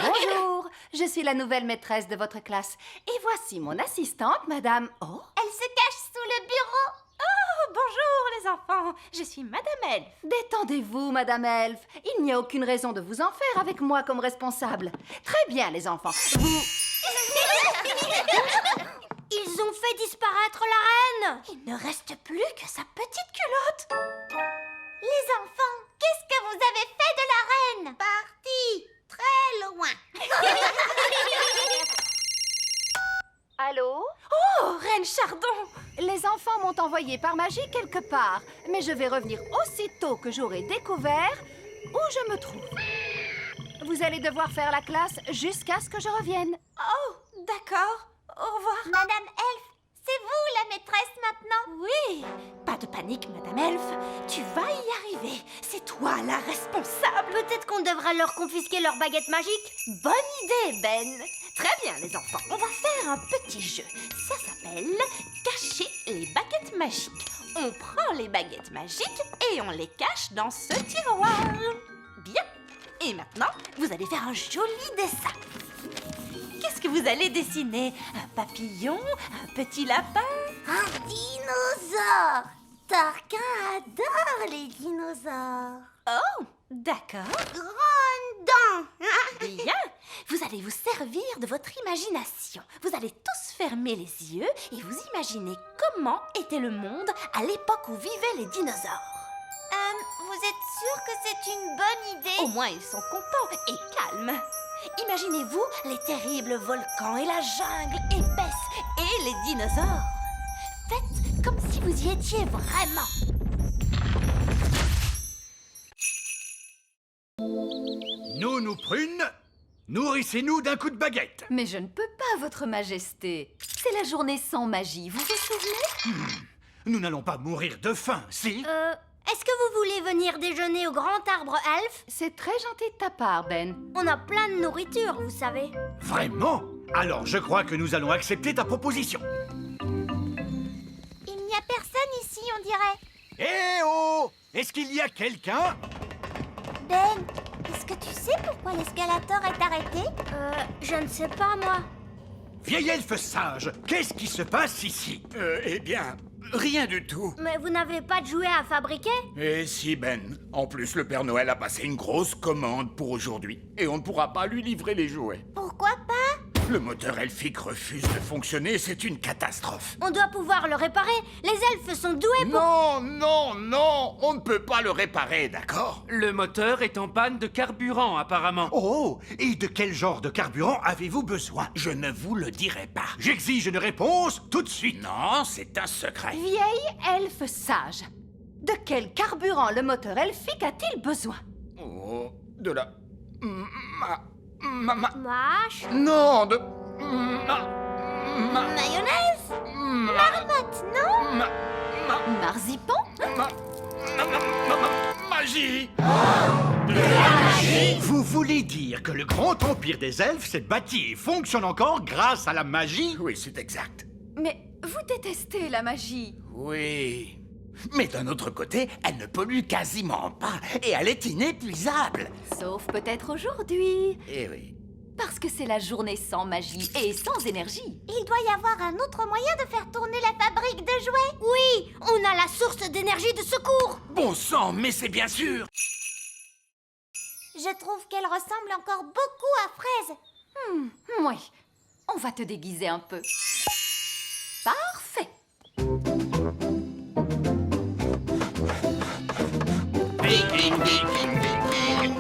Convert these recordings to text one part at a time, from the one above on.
Bonjour, je suis la nouvelle maîtresse de votre classe. Et voici mon assistante, madame... Oh, Elle se cache sous le bureau. Oh, bonjour les enfants, je suis Madame Elf. détendez-vous, madame Elf. Il n'y a aucune raison de vous en faire avec moi comme responsable. Très bien, les enfants. Vous... Ils ont fait disparaître la reine. Il ne reste plus que sa petite culotte. Les enfants, qu'est-ce que vous avez fait de la reine? Parti très loin. Allô? Oh, Reine Chardon. Les enfants m'ont envoyé par magie quelque part, mais je vais revenir aussitôt que j'aurai découvert où je me trouve. Vous allez devoir faire la classe jusqu'à ce que je revienne. Oh, d'accord. Au revoir. Madame Elf, c'est vous la maîtresse maintenant? Oui, pas de panique, Madame Elf. Tu vas y arriver. C'est toi la responsable. Peut-être qu'on devrait leur confisquer leur baguette magique. Bonne idée, Ben. Très bien, les enfants. On va faire un petit jeu. Ça s'appelle cacher les baguettes magiques. On prend les baguettes magiques et on les cache dans ce tiroir. Bien. Et maintenant, vous allez faire un joli dessin. Qu'est-ce que vous allez dessiner? Un papillon? Un petit lapin? Un dinosaure. Tarquin adore les dinosaures. Oh, d'accord. Grande dent. Bien. Vous allez vous servir de votre imagination. Vous allez tous fermer les yeux et vous imaginez comment était le monde à l'époque où vivaient les dinosaures. Vous êtes sûr que c'est une bonne idée? Au moins, ils sont contents et calmes. Imaginez-vous les terribles volcans et la jungle épaisse et les dinosaures. Faites comme si vous y étiez vraiment. Nous prunes, nourrissez-nous d'un coup de baguette. Mais je ne peux pas, votre majesté. C'est la journée sans magie, vous vous souvenez? Nous n'allons pas mourir de faim, si? Est-ce que vous voulez venir déjeuner au grand arbre elfe? C'est très gentil de ta part, Ben. On a plein de nourriture, vous savez. Vraiment? Alors je crois que nous allons accepter ta proposition. Il n'y a personne ici, on dirait. Eh oh! Est-ce qu'il y a quelqu'un? Ben, est-ce que tu sais pourquoi l'escalator est arrêté? Je ne sais pas, moi. Vieil elfe sage, qu'est-ce qui se passe ici? Eh bien, rien du tout. Mais vous n'avez pas de jouets à fabriquer? Et si, Ben. En plus, le Père Noël a passé une grosse commande pour aujourd'hui. Et on ne pourra pas lui livrer les jouets. Pourquoi pas? Le moteur elfique refuse de fonctionner, c'est une catastrophe. On doit pouvoir le réparer. Les elfes sont doués pour... Non, non, non, on ne peut pas le réparer, d'accord? Le moteur est en panne de carburant, apparemment. Oh! Et de quel genre de carburant avez-vous besoin? Je ne vous le dirai pas. J'exige une réponse tout de suite. Non, c'est un secret. Vieille elfe sage. De quel carburant le moteur elfique a-t-il besoin? Oh, de la... Mâche. Non, de... Mayonnaise. Marmotte, non? Marzipan? Magie! Vous voulez dire que le grand empire des elfes s'est bâti et fonctionne encore grâce à la magie? Oui, c'est exact. Mais vous détestez la magie. Oui. Mais d'un autre côté, elle ne pollue quasiment pas et elle est inépuisable. Sauf peut-être aujourd'hui. Eh oui. Parce que c'est la journée sans magie et sans énergie. Il doit y avoir un autre moyen de faire tourner la fabrique de jouets. Oui, on a la source d'énergie de secours. Bon sang, mais c'est bien sûr. Je trouve qu'elle ressemble encore beaucoup à Fraise. Oui, on va te déguiser un peu. Parfait.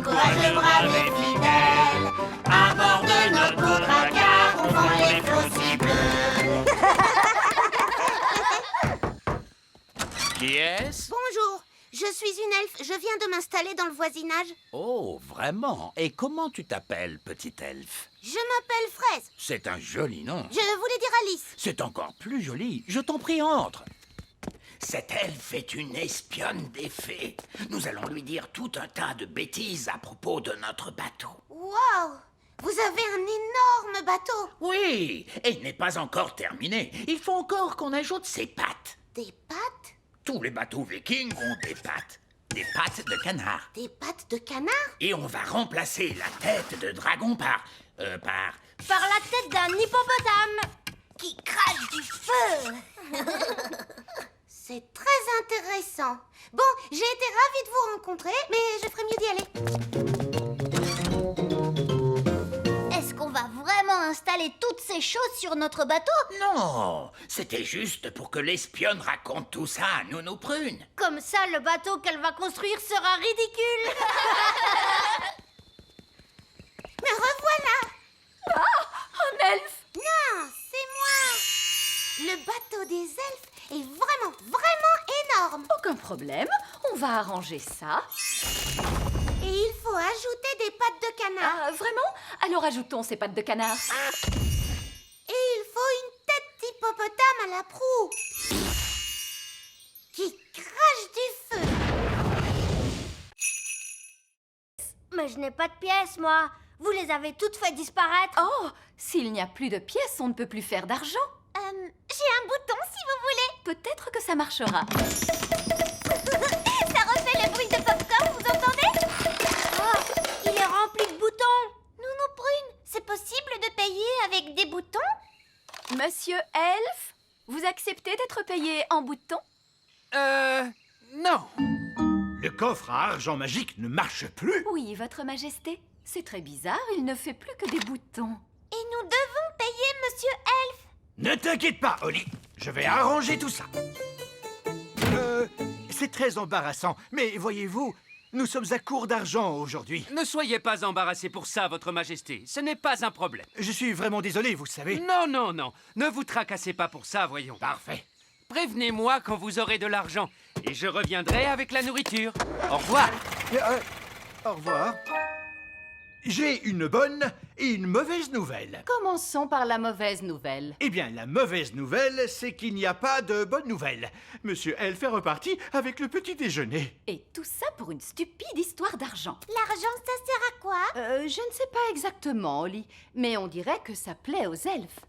Courage le brave et fidèle. À bord de notre beau dracard, on vend les flots si bleus. Qui est-ce? Bonjour, je suis une elfe. Je viens de m'installer dans le voisinage. Oh, vraiment? Et comment tu t'appelles, petite elfe? Je m'appelle Fraise. C'est un joli nom. Je voulais dire Alice. C'est encore plus joli. Je t'en prie, entre. Cette elfe est une espionne des fées. Nous allons lui dire tout un tas de bêtises à propos de notre bateau. Wow, vous avez un énorme bateau. Oui, et il n'est pas encore terminé. Il faut encore qu'on ajoute ses pattes. Des pattes? Tous les bateaux vikings ont des pattes. des pattes de canard. Des pattes de canard? Et on va remplacer la tête de dragon par Par la tête d'un hippopotame qui crache du feu. C'est très intéressant. Bon, j'ai été ravie de vous rencontrer, mais je ferais mieux d'y aller. Est-ce qu'on va vraiment installer toutes ces choses sur notre bateau? Non, c'était juste pour que l'espionne raconte tout ça à Nounou Prune. Comme ça, le bateau qu'elle va construire sera ridicule. Me revoilà. Un elfe! Non, c'est moi. Le bateau des elfes est vraiment, vraiment énorme. Aucun problème, on va arranger ça. Et il faut ajouter des pattes de canard. Ah, vraiment? Alors ajoutons ces pattes de canard. Et il faut une tête d'hippopotame à la proue qui crache du feu. Mais je n'ai pas de pièces, moi. Vous les avez toutes fait disparaître. Oh, s'il n'y a plus de pièces, on ne peut plus faire d'argent. J'ai un bouton si vous voulez. Peut-être que ça marchera. Ça refait le bruit de popcorn, vous entendez? Oh, il est rempli de boutons. Nounou Prune, c'est possible de payer avec des boutons? Monsieur Elfe, vous acceptez d'être payé en boutons? Non. Le coffre à argent magique ne marche plus. Oui, votre majesté. C'est très bizarre, il ne fait plus que des boutons. Et nous devons payer Monsieur Elfe. Ne t'inquiète pas, Holly. Je vais arranger tout ça. C'est très embarrassant, mais voyez-vous, nous sommes à court d'argent aujourd'hui. Ne soyez pas embarrassé pour ça, votre majesté. Ce n'est pas un problème. Je suis vraiment désolé, vous savez. Non, non, non. Ne vous tracassez pas pour ça, voyons. Parfait. Prévenez-moi quand vous aurez de l'argent et je reviendrai avec la nourriture. Au revoir. Au revoir. J'ai une bonne et une mauvaise nouvelle. Commençons par la mauvaise nouvelle. Eh bien, la mauvaise nouvelle, c'est qu'il n'y a pas de bonne nouvelle. Monsieur Elf est reparti avec le petit déjeuner. Et tout ça pour une stupide histoire d'argent. L'argent, ça sert à quoi? Je ne sais pas exactement, Holly, mais on dirait que ça plaît aux elfes.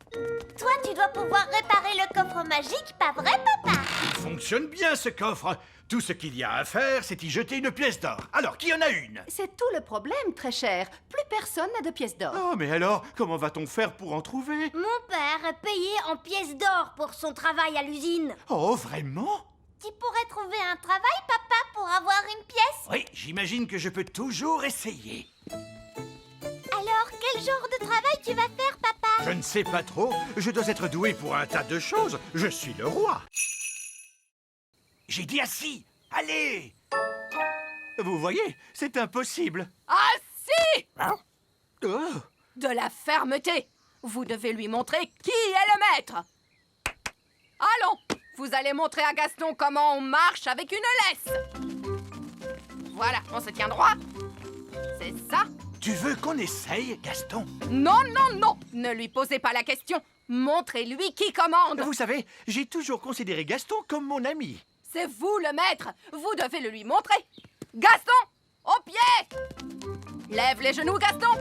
Toi, tu dois pouvoir réparer le coffre magique, pas vrai, papa? Il fonctionne bien, ce coffre. Tout ce qu'il y a à faire, c'est y jeter une pièce d'or. Alors, qui en a une? C'est tout le problème, très cher. Plus personne n'a de pièces d'or. Oh, mais alors, comment va-t-on faire pour en trouver? Mon père est payé en pièces d'or pour son travail à l'usine. Oh, vraiment? Tu pourrais trouver un travail, papa, pour avoir une pièce? Oui, j'imagine que je peux toujours essayer. Alors, quel genre de travail tu vas faire, papa? Je ne sais pas trop. Je dois être doué pour un tas de choses. Je suis le roi. J'ai dit assis. Allez! Vous voyez, c'est impossible. Assis! Oh. De la fermeté! Vous devez lui montrer qui est le maître! Allons! Vous allez montrer à Gaston comment on marche avec une laisse! Voilà, on se tient droit. C'est ça. Tu veux qu'on essaye, Gaston? Non, non, non! Ne lui posez pas la question. Montrez-lui qui commande. Vous savez, j'ai toujours considéré Gaston comme mon ami. C'est vous le maître. Vous devez le lui montrer. Gaston, au pied! Lève les genoux, Gaston.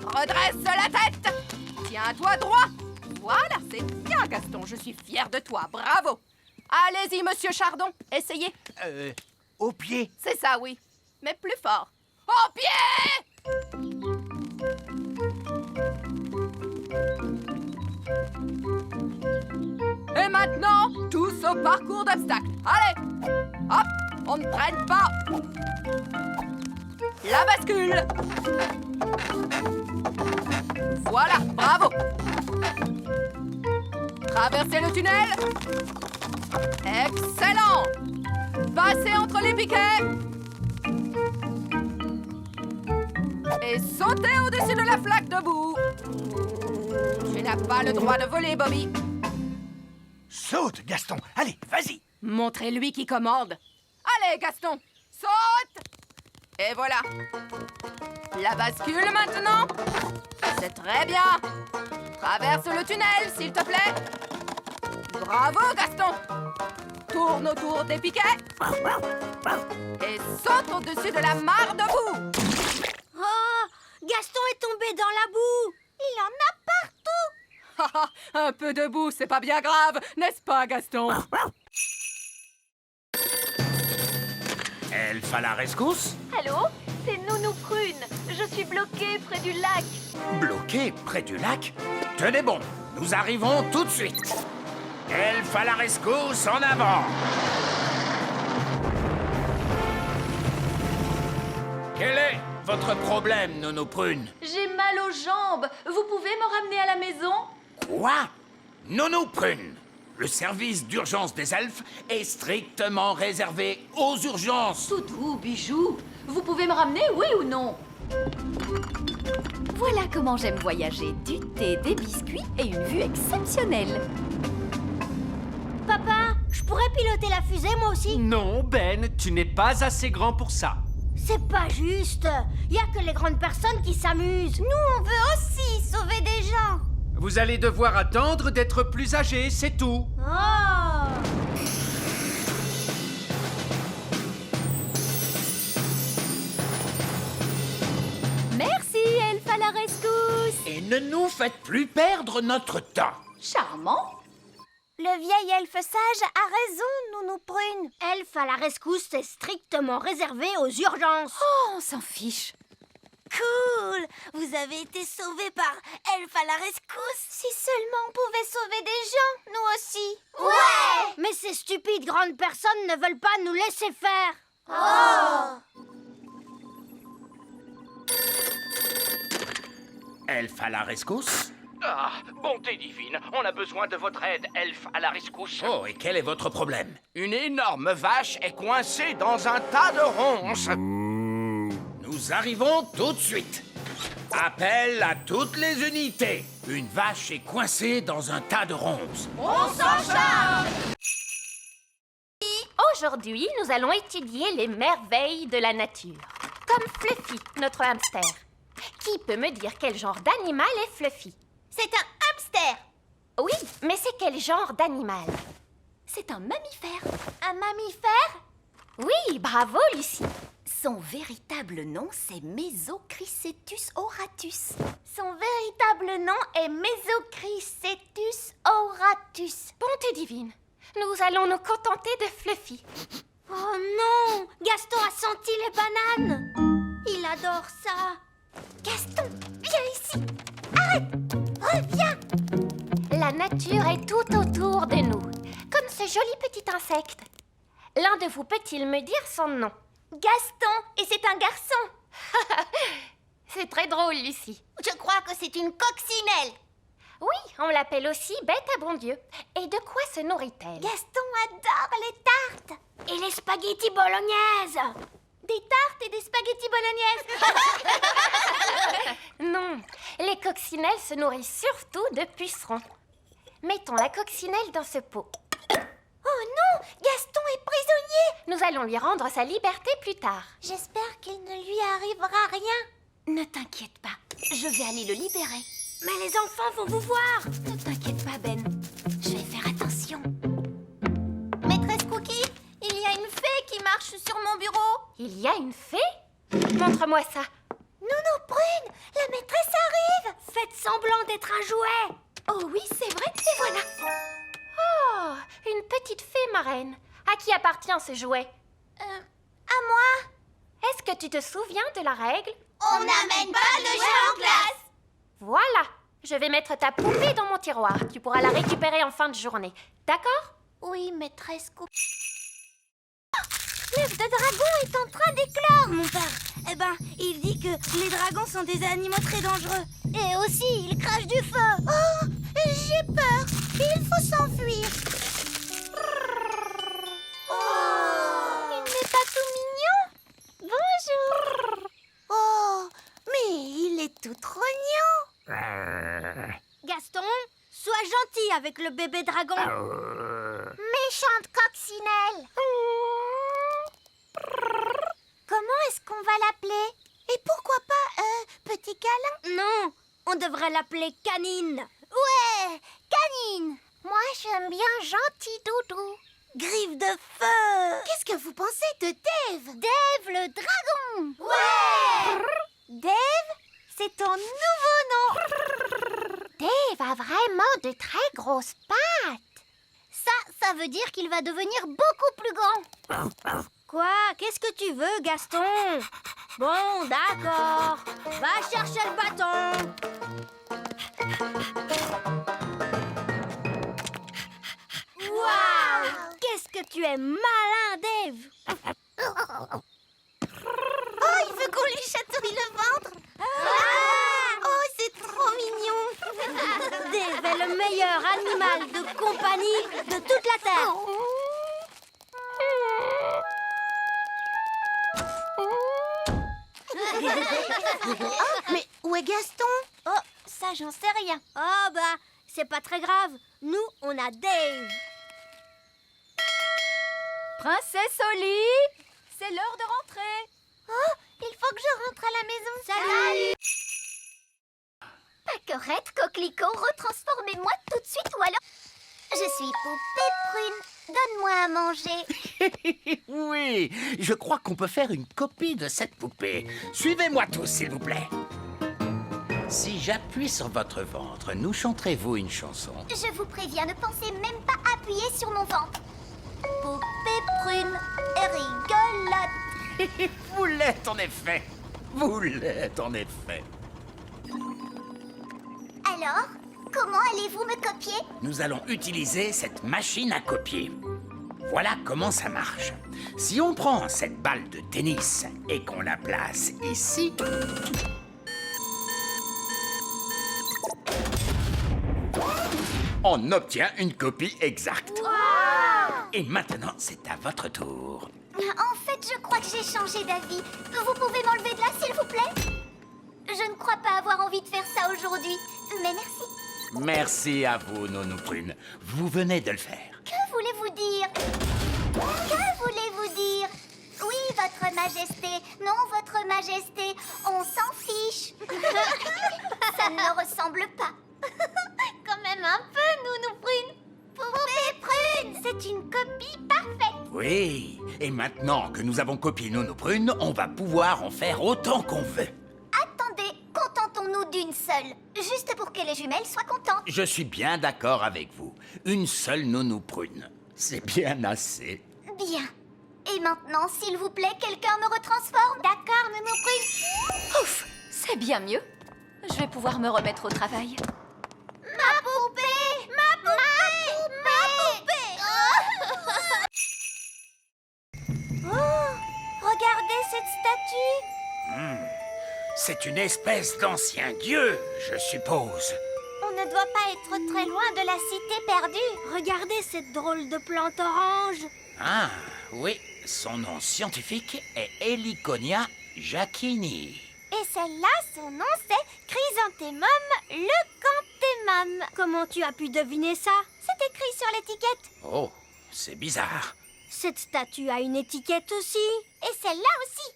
Redresse la tête. Tiens-toi droit. Voilà, c'est bien, Gaston. Je suis fière de toi. Bravo. Allez-y, monsieur Chardon. Essayez. Au pied. C'est ça, oui. Mais plus fort. Au pied! Et maintenant, tous au parcours d'obstacles. Allez! Hop! On ne traîne pas. La bascule. Voilà, bravo. Traversez le tunnel. Excellent. Passez entre les piquets. Et sautez au-dessus de la flaque de boue. Tu n'as pas le droit de voler, Bobby. Saute, Gaston. Allez, vas-y. Montrez-lui qui commande. Allez, Gaston, saute. Et voilà. La bascule maintenant. C'est très bien. Traverse le tunnel, s'il te plaît. Bravo, Gaston. Tourne autour des piquets. Et saute au-dessus de la mare de boue. Oh, Gaston est tombé dans la boue. Il en a partout. Un peu de boue, c'est pas bien grave, n'est-ce pas, Gaston? Elfe à la rescousse? Allô? C'est Nounou Prune. Je suis bloquée près du lac. Bloqué près du lac? Tenez bon, nous arrivons tout de suite. Elfe à la rescousse, en avant! Quel est votre problème, Nounou Prune? J'ai mal aux jambes. Vous pouvez me ramener à la maison? Quoi? Nounou Prune, le service d'urgence des elfes est strictement réservé aux urgences. Toutou, bijou, vous pouvez me ramener, oui ou non? Voilà comment j'aime voyager. Du thé, des biscuits et une vue exceptionnelle. Papa, je pourrais piloter la fusée moi aussi? Non, Ben, tu n'es pas assez grand pour ça. C'est pas juste. Y a que les grandes personnes qui s'amusent. Nous, on veut aussi sauver des gens. Vous allez devoir attendre d'être plus âgé, c'est tout. Oh! Merci, Elfe à la rescousse. Et ne nous faites plus perdre notre temps. Charmant. Le vieil elfe sage a raison, Nounou Prune. Elfe à la rescousse est strictement réservé aux urgences. Oh, on s'en fiche. Cool! Vous avez été sauvés par Elfe à la rescousse. Si seulement on pouvait sauver des gens, nous aussi. Ouais! Mais ces stupides grandes personnes ne veulent pas nous laisser faire. Oh! Elfe à la rescousse? Ah, bonté divine, on a besoin de votre aide, elfe à la rescousse. Oh, et quel est votre problème? Une énorme vache est coincée dans un tas de ronces. Nous arrivons tout de suite. Appel à toutes les unités. Une vache est coincée dans un tas de ronces. Aujourd'hui, nous allons étudier les merveilles de la nature. Comme Fluffy, notre hamster. Qui peut me dire quel genre d'animal est Fluffy? C'est un hamster. Oui, mais c'est quel genre d'animal? C'est un mammifère. Un mammifère? Oui, bravo, Lucie. Son véritable nom, c'est Mesochrysetus auratus. Son véritable nom est Mesochrysetus auratus. Bonté divine, nous allons nous contenter de Fluffy. Oh non! Gaston a senti les bananes. Il adore ça. Gaston, viens ici. Arrête! Reviens! La nature est tout autour de nous, comme ce joli petit insecte. L'un de vous peut-il me dire son nom? Gaston, et c'est un garçon. C'est très drôle, Lucie. Je crois que c'est une coccinelle. Oui, on l'appelle aussi bête à bon Dieu. Et de quoi se nourrit-elle? Gaston adore les tartes. Et les spaghettis bolognaises. Des tartes et des spaghettis bolognaises. Non, les coccinelles se nourrissent surtout de pucerons. Mettons la coccinelle dans ce pot. Oh non, Gaston est prisonnier. Nous allons lui rendre sa liberté plus tard. J'espère qu'il ne lui arrivera rien. Ne t'inquiète pas, je vais aller le libérer. Mais les enfants vont vous voir. Ne t'inquiète pas, Ben. Je vais faire attention. Maîtresse Cookie, il y a une fée qui marche sur mon bureau. Il y a une fée? Montre-moi ça. Nounou Prune, la maîtresse arrive. Faites semblant d'être un jouet. Oh oui, c'est vrai, et voilà. Oh, une petite fée marraine. À qui appartient ce jouet? À moi. Est-ce que tu te souviens de la règle? On n'amène pas de jeu en classe. Voilà, je vais mettre ta poupée dans mon tiroir. Tu pourras la récupérer en fin de journée. D'accord? Oui, maîtresse Cookie. L'œuf de dragon est en train d'éclore, mon père. Eh ben, il dit que les dragons sont des animaux très dangereux. Et aussi, ils crachent du feu. Oh, j'ai peur. Il faut s'enfuir. Oh, il n'est pas tout mignon. Bonjour. Oh, mais il est tout trognon. Gaston, sois gentil avec le bébé dragon. Méchante coccinelle. Comment est-ce qu'on va l'appeler? Et pourquoi pas petit câlin? Non, on devrait l'appeler Canine. Ouais, Canine. Moi, j'aime bien Gentil Doudou. Griffe de feu. Qu'est-ce que vous pensez de Dave? Dave le dragon. Ouais. Dave, c'est ton nouveau nom. Dave a vraiment de très grosses pattes. Ça veut dire qu'il va devenir beaucoup plus grand. Quoi? Qu'est-ce que tu veux, Gaston? Bon, d'accord. Va chercher le bâton. Waouh! Qu'est-ce que tu es malin, Dave! Oh, il veut qu'on lui chatouille le ventre! Oh, c'est trop mignon! Dave est le meilleur animal de compagnie de toute la Terre! Mais où est Gaston? Oh, ça, j'en sais rien. Oh, bah, c'est pas très grave. Nous, on a Dave. Princesse Oli, c'est l'heure de rentrer. Oh, il faut que je rentre à la maison. Salut! Paquerette, coquelicot, retransformez-moi tout de suite ou alors... Je suis poupée prune. Donne-moi à manger. Oui, je crois qu'on peut faire une copie de cette poupée. Suivez-moi tous, s'il vous plaît. Si j'appuie sur votre ventre, nous chanterez-vous une chanson? Je vous préviens, ne pensez même pas appuyer sur mon ventre. Poupée prune et rigolote. Vous l'êtes en effet. Vous l'êtes en effet. Alors, comment allez-vous me copier? Nous allons utiliser cette machine à copier. Voilà comment ça marche. Si on prend cette balle de tennis et qu'on la place ici... on obtient une copie exacte. Et maintenant, c'est à votre tour. En fait, je crois que j'ai changé d'avis. Vous pouvez m'enlever de là, s'il vous plaît? Je ne crois pas avoir envie de faire ça aujourd'hui, mais merci. Merci à vous, Nounou Prune. Vous venez de le faire. Que voulez-vous dire? Que voulez-vous dire? Oui, votre majesté. Non, votre majesté. On s'en fiche. Ça ne me ressemble pas. Quand même un peu, Nounou Prune. Poupée Prune, c'est une copie parfaite. Oui, et maintenant que nous avons copié Nounou Prune, on va pouvoir en faire autant qu'on veut. Attendez, contentons-nous d'une seule. Juste pour que les jumelles soient contentes. Je suis bien d'accord avec vous. Une seule Nounou Prune. C'est bien assez. Bien. Et maintenant, s'il vous plaît, quelqu'un me retransforme. D'accord, Nounou Prune. Ouf, c'est bien mieux. Je vais pouvoir me remettre au travail. Ma poupée! Ma poupée! Ma poupée! Oh, regardez cette statue. C'est une espèce d'ancien dieu, je suppose. On ne doit pas être très loin de la cité perdue. Regardez cette drôle de plante orange. Ah, oui, son nom scientifique est Heliconia jacquini. Et celle-là, son nom c'est Chrysanthemum leucanthemum. Comment tu as pu deviner ça? C'est écrit sur l'étiquette. Oh, c'est bizarre. Cette statue a une étiquette aussi. Et celle-là aussi.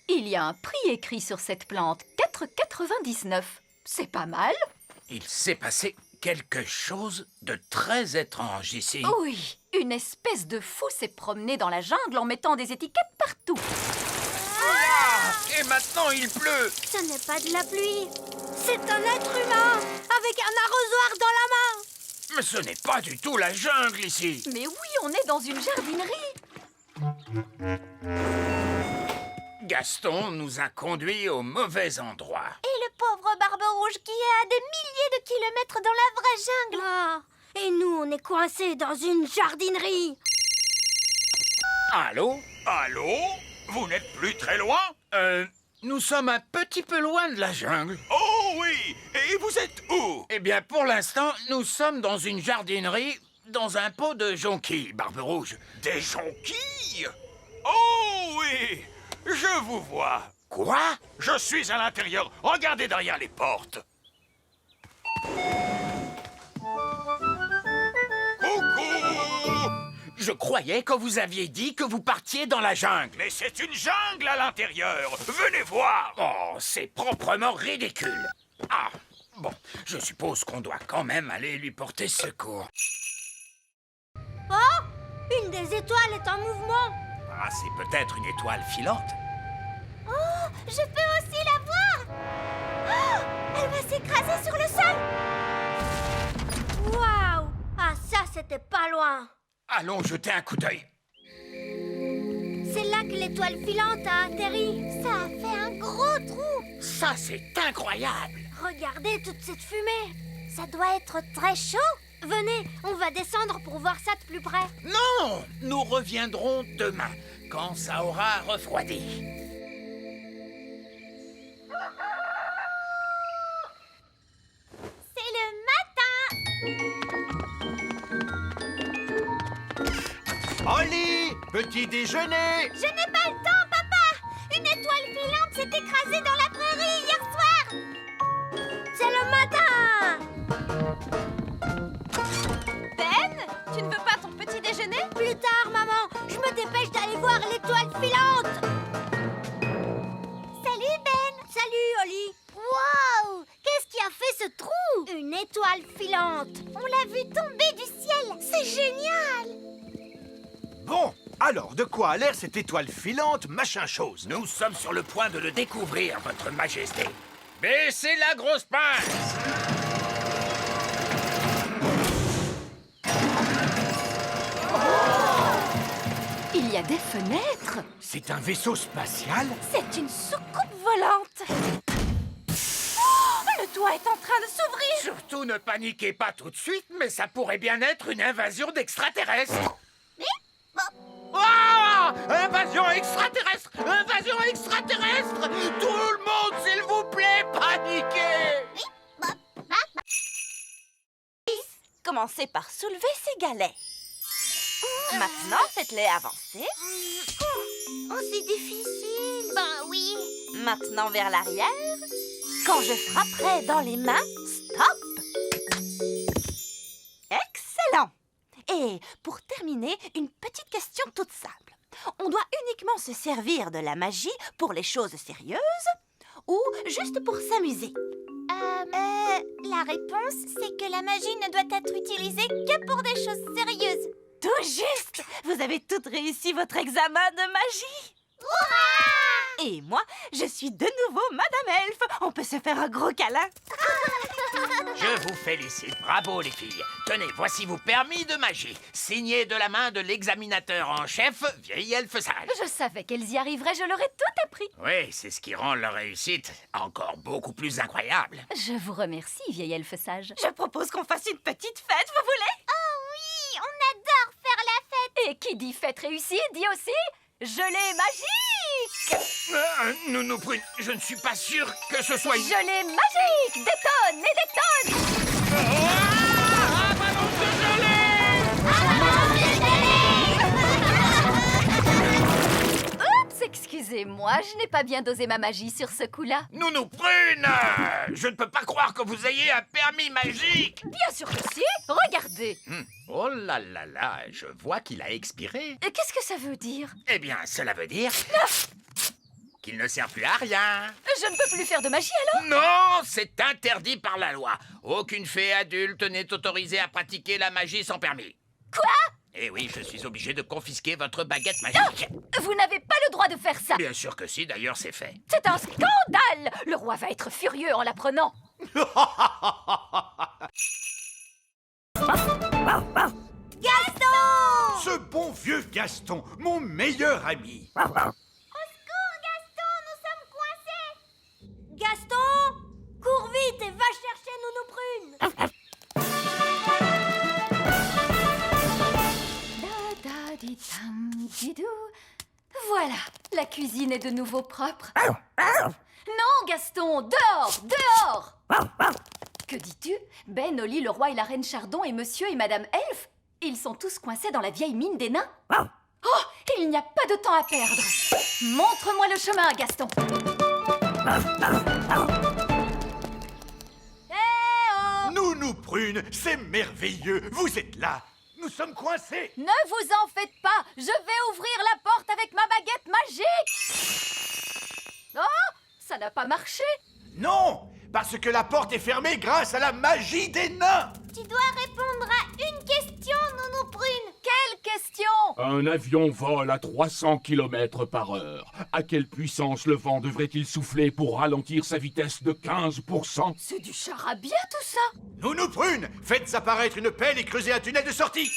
Il y a un prix écrit sur cette plante, 4,99. C'est pas mal. Il s'est passé quelque chose de très étrange ici. Oui, une espèce de fou s'est promené dans la jungle en mettant des étiquettes partout. Et maintenant il pleut. Ce n'est pas de la pluie. C'est un être humain avec un arrosoir dans la main. Mais ce n'est pas du tout la jungle ici. Mais oui, on est dans une jardinerie. Gaston nous a conduits au mauvais endroit. Et le pauvre Barbe Rouge qui est à des milliers de kilomètres dans la vraie jungle. Et nous, on est coincés dans une jardinerie. Allô? Allô? Vous n'êtes plus très loin? Nous sommes un petit peu loin de la jungle. Oh oui! Et vous êtes où? Eh bien, pour l'instant, nous sommes dans une jardinerie, dans un pot de jonquilles, Barbe Rouge. Des jonquilles? Oh oui! Je vous vois. Quoi? Je suis à l'intérieur. Regardez derrière les portes. Coucou! Je croyais que vous aviez dit que vous partiez dans la jungle. Mais c'est une jungle à l'intérieur. Venez voir. Oh, c'est proprement ridicule. Ah, bon, je suppose qu'on doit quand même aller lui porter secours. Oh, une des étoiles est en mouvement. Ah, c'est peut-être une étoile filante. Oh, je peux aussi la voir. Oh, elle va s'écraser sur le sol. Waouh! Ah, ça, c'était pas loin. Allons jeter un coup d'œil. C'est là que l'étoile filante a atterri. Ça a fait un gros trou. Ça, c'est incroyable. Regardez toute cette fumée. Ça doit être très chaud. Venez, on va descendre pour voir ça de plus près. Non, nous reviendrons demain, quand ça aura refroidi. C'est le matin. Oli, petit déjeuner. Je n'ai pas le temps, papa. Une étoile filante s'est écrasée dans la prairie hier soir. C'est le matin. Ben, tu ne veux pas ton petit déjeuner? Plus tard, maman. Je me dépêche d'aller voir l'étoile filante. Salut, Ben. Salut, Oli. Wow! Qu'est-ce qui a fait ce trou? Une étoile filante. On l'a vue tomber du ciel. C'est génial. Bon, alors, de quoi a l'air cette étoile filante, machin chose? Nous sommes sur le point de le découvrir, votre majesté. Baissez la grosse pince. Il y a des fenêtres. C'est un vaisseau spatial? C'est une soucoupe volante. Oh, le toit est en train de s'ouvrir. Surtout ne paniquez pas tout de suite, mais ça pourrait bien être une invasion d'extraterrestres. Ah! Invasion extraterrestre! Invasion extraterrestre! Tout le monde, s'il vous plaît, paniquez! Commencez par soulever ces galets. Maintenant, faites-les avancer. Oh, c'est difficile. Ben oui. Maintenant vers l'arrière. Quand je frapperai dans les mains, stop. Excellent. Et pour terminer, une petite question toute simple. On doit uniquement se servir de la magie pour les choses sérieuses ou juste pour s'amuser? La réponse, c'est que la magie ne doit être utilisée que pour des choses sérieuses. Tout juste. Vous avez toutes réussi votre examen de magie. Et moi, je suis de nouveau Madame Elfe. On peut se faire un gros câlin. Je vous félicite, bravo les filles. Tenez, voici vos permis de magie, signés de la main de l'examinateur en chef, vieille elfe sage. Je savais qu'elles y arriveraient, je leur ai tout appris. Oui, c'est ce qui rend leur réussite encore beaucoup plus incroyable. Je vous remercie, vieille elfe sage. Je propose qu'on fasse une petite fête, vous voulez? Oh oui, on adore faire la fête. Et qui dit fête réussie, dit aussi gelée magique. Nounou Prune, je ne suis pas sûr que ce soit une... Gelée magique, des tonnes et des tonnes. Oups, excusez-moi, je n'ai pas bien dosé ma magie sur ce coup-là. Nounou Prune, je ne peux pas croire que vous ayez un permis magique. Bien sûr que si, regardez. Oh là là là, je vois qu'il a expiré. Qu'est-ce que ça veut dire? Eh bien, cela veut dire qu'il ne sert plus à rien. Je ne peux plus faire de magie alors? Non, c'est interdit par la loi. Aucune fée adulte n'est autorisée à pratiquer la magie sans permis. Quoi? Eh oui, je suis obligé de confisquer votre baguette magique. Vous n'avez pas le droit de faire ça. Bien sûr que si, d'ailleurs c'est fait. C'est un scandale. Le roi va être furieux en l'apprenant. Gaston! Ce bon vieux Gaston, mon meilleur ami. Au secours, Gaston, nous sommes coincés. Gaston, cours vite et va chercher Nounou Prune. Da-da-di-tam-di-dou. Voilà, la cuisine est de nouveau propre. Non, Gaston, dehors, dehors. Que dis-tu? Ben, Oli, le roi et la reine Chardon et monsieur et madame Elfe, ils sont tous coincés dans la vieille mine des nains. Oh, il n'y a pas de temps à perdre. Montre-moi le chemin, Gaston. Nounou Prune, c'est merveilleux. Vous êtes là. Nous sommes coincés. Ne vous en faites pas, je vais ouvrir la porte avec ma baguette magique. Oh, ça n'a pas marché. Non, parce que la porte est fermée grâce à la magie des nains. Tu dois répondre à une question, Nounou Prune. Quelle question? Un avion vole à 300 km/h. À quelle puissance le vent devrait-il souffler pour ralentir sa vitesse de 15%? C'est du charabia tout ça. Nounou Prune, faites apparaître une pelle et creusez un tunnel de sortie.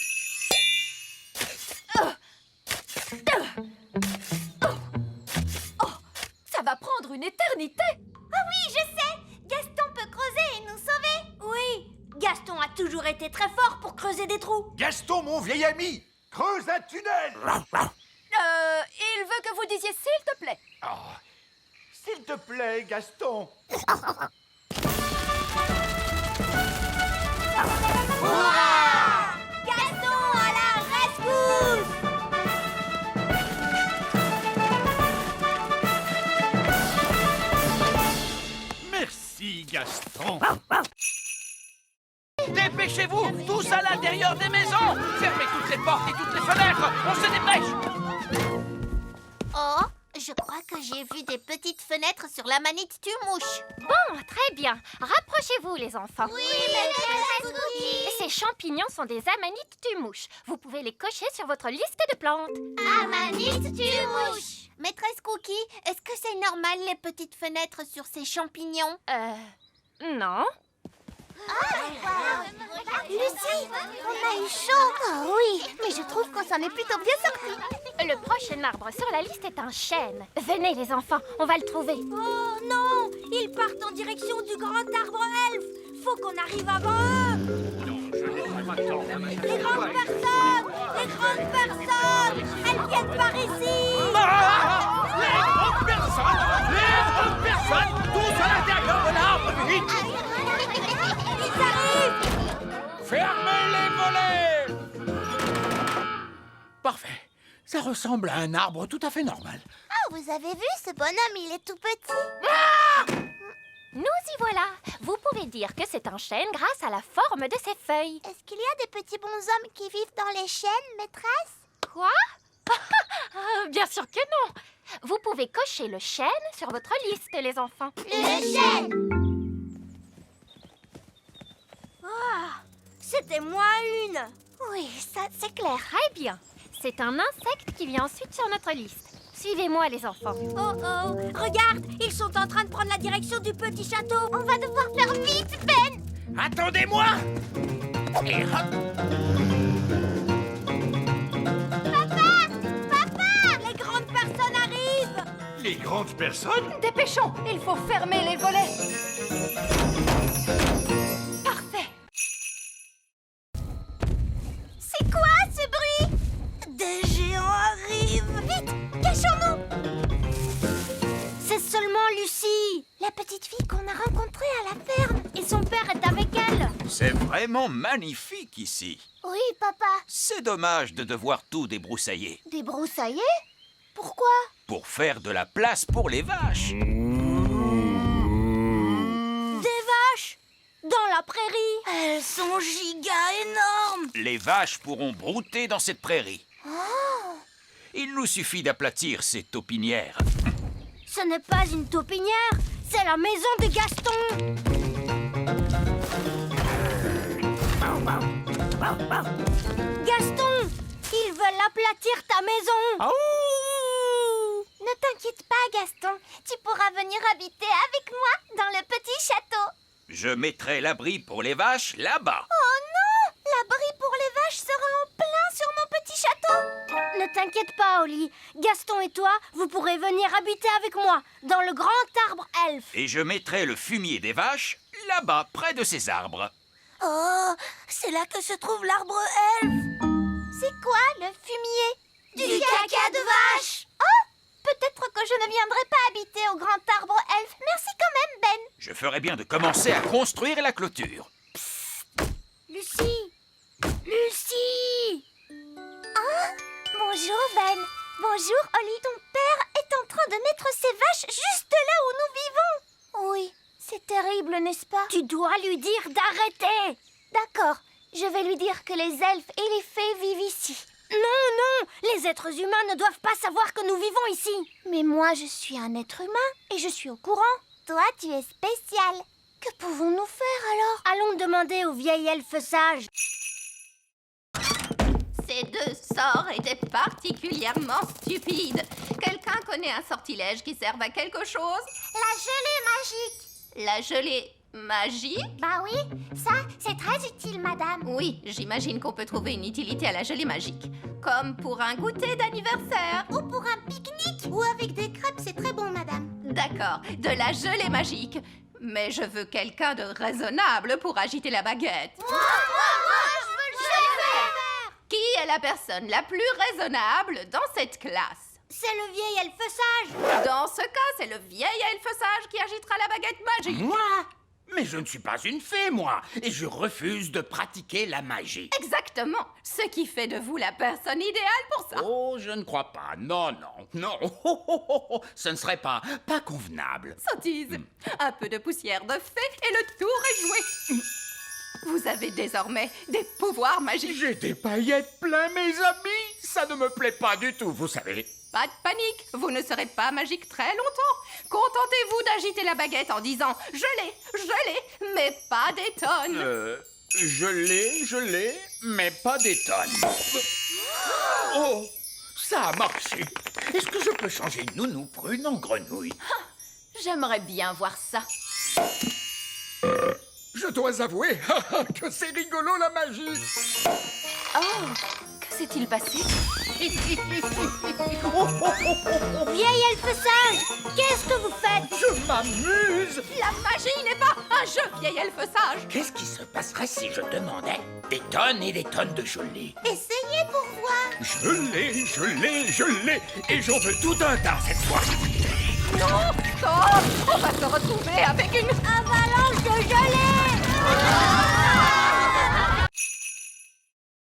l'éternité. Ah oui, je sais. Gaston peut creuser et nous sauver. Oui, Gaston a toujours été très fort pour creuser des trous. Gaston, mon vieil ami, creuse un tunnel. Il veut que vous disiez s'il te plaît. Oh, s'il te plaît, Gaston. Gaston à la rescousse. Merci, Gaston. Dépêchez-vous, tous à l'intérieur des maisons. Fermez toutes les portes et toutes les fenêtres. On se dépêche. Oh, je crois que j'ai vu des petites fenêtres sur la manite tue-mouche. Bon, très bien. Rapprochez-vous, les enfants. Oui, maîtresse Cookie. Ces champignons sont des amanites tue-mouche. Vous pouvez les cocher sur votre liste de plantes. Amanite tue-mouche. Maîtresse Cookie, est-ce que c'est normal les petites fenêtres sur ces champignons? Non. Lucie, on a eu chaud. Oh oui, mais je trouve qu'on s'en est plutôt bien sorti. Le prochain arbre sur la liste est un chêne. Venez, les enfants, on va le trouver. Oh non, ils partent en direction du grand arbre elfe. Faut qu'on arrive avant eux. Les grandes personnes, elles viennent par ici. Les grandes personnes, tous à l'intérieur de l'arbre, vite. Ils arrivent. Fermez les volets! Parfait. Ça ressemble à un arbre tout à fait normal. Ah, vous avez vu, ce bonhomme, il est tout petit. Nous y voilà. Vous pouvez dire que c'est un chêne grâce à la forme de ses feuilles. Est-ce qu'il y a des petits bonshommes qui vivent dans les chênes, maîtresse? Quoi? Bien sûr que non. Vous pouvez cocher le chêne sur votre liste, les enfants. Le chêne. C'était moi une. Oui, ça, c'est clair. Très bien. C'est un insecte qui vient ensuite sur notre liste. Suivez-moi, les enfants. Oh oh, regarde, ils sont en train de prendre la direction du petit château. On va devoir faire vite, Ben. Attendez-moi. Et hop. Papa, les grandes personnes arrivent. Les grandes personnes? Dépêchons, il faut fermer les volets. Parfait. C'est quoi ce bruit? Des géants arrivent. Vite, cachons-nous. C'est seulement Lucie, la petite fille qu'on a rencontrée à la ferme. Et son père est avec elle. C'est vraiment magnifique ici. Oui, papa. C'est dommage de devoir tout débroussailler. Débroussailler? Pourquoi? Pour faire de la place pour les vaches. Des vaches? Dans la prairie? Elles sont giga énormes. Les vaches pourront brouter dans cette prairie. Oh. Il nous suffit d'aplatir ces taupinières. Ce n'est pas une taupinière, c'est la maison de Gaston. Gaston, ils veulent aplatir ta maison. Ne t'inquiète pas, Gaston. Tu pourras venir habiter avec moi dans le petit château. Je mettrai l'abri pour les vaches là-bas. Oh non! L'abri pour les vaches sera en plein sur mon petit château. Ne t'inquiète pas, Oli. Gaston et toi, vous pourrez venir habiter avec moi dans le grand arbre elfe. Et je mettrai le fumier des vaches là-bas, près de ces arbres. Oh, c'est là que se trouve l'arbre elfe. C'est quoi le fumier? Du caca de vache. Oh, peut-être que je ne viendrai pas habiter au grand arbre elfe. Merci quand même, Ben. Je ferai bien de commencer à construire la clôture. Lucie! Lucie! Ah! Bonjour, Ben. Bonjour, Oli. Ton père est en train de mettre ses vaches juste là où nous vivons. Oui, c'est terrible, n'est-ce pas? Tu dois lui dire d'arrêter. D'accord, je vais lui dire que les elfes et les fées vivent ici. Non, non, les êtres humains ne doivent pas savoir que nous vivons ici. Mais moi, je suis un être humain et je suis au courant. Toi, tu es spécial. Que pouvons-nous faire alors? Allons demander au vieil elfe sage. Ces deux sorts étaient particulièrement stupides. Quelqu'un connaît un sortilège qui serve à quelque chose? La gelée magique. La gelée magique? Bah oui, ça, c'est très utile, madame. Oui, j'imagine qu'on peut trouver une utilité à la gelée magique. Comme pour un goûter d'anniversaire. Ou pour un pique-nique. Ou avec des crêpes, c'est très bon, madame. D'accord, de la gelée magique. Mais je veux quelqu'un de raisonnable pour agiter la baguette. Je veux le faire. Qui est la personne la plus raisonnable dans cette classe? C'est le vieil elfe sage. Dans ce cas, c'est le vieil elfe sage qui agitera la baguette magique. Moi? Mais je ne suis pas une fée, moi, et je refuse de pratiquer la magie. Exactement, ce qui fait de vous la personne idéale pour ça. Oh, je ne crois pas. Non, non, non. Ce ne serait pas convenable. Sottise, un peu de poussière de fée et le tour est joué. Vous avez désormais des pouvoirs magiques. J'ai des paillettes plein, mes amis. Ça ne me plaît pas du tout, vous savez. Pas de panique, vous ne serez pas magique très longtemps. Contentez-vous d'agiter la baguette en disant « je l'ai, mais pas des tonnes ». Je l'ai, mais pas des tonnes. Oh, ça a marché. Est-ce que je peux changer Nounou Prune en grenouille? J'aimerais bien voir ça. Je dois avouer que c'est rigolo la magie. Oh, que s'est-il passé? Vieil elfe sage, qu'est-ce que vous faites? Je m'amuse. La magie n'est pas un jeu, vieil elfe sage. Qu'est-ce qui se passerait si je demandais des tonnes et des tonnes de gelée? Essayez pour voir. Je l'ai, et j'en veux tout un tas cette fois. Non, non, on va se retrouver avec une Avalanche de gelée.